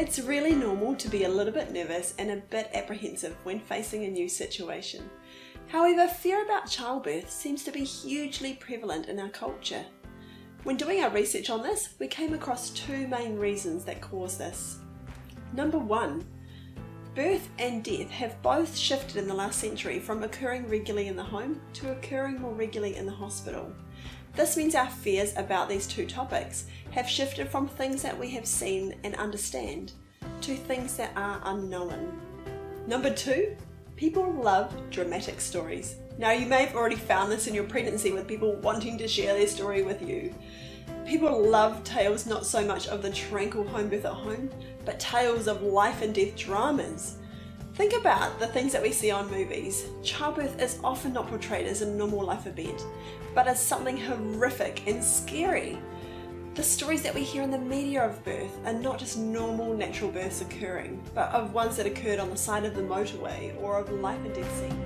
It's really normal to be a little bit nervous and a bit apprehensive when facing a new situation. However, fear about childbirth seems to be hugely prevalent in our culture. When doing our research on this, we came across two main reasons that cause this. Number one, birth and death have both shifted in the last century from occurring regularly in the home to occurring more regularly in the hospital. This means our fears about these two topics have shifted from things that we have seen and understand to things that are unknown. Number two, people love dramatic stories. Now, you may have already found this in your pregnancy with people wanting to share their story with you. People love tales not so much of the tranquil home birth at home, but tales of life and death dramas. Think about the things that we see on movies. Childbirth is often not portrayed as a normal life event, but as something horrific and scary. The stories that we hear in the media of birth are not just normal natural births occurring, but of ones that occurred on the side of the motorway or of life and death scene.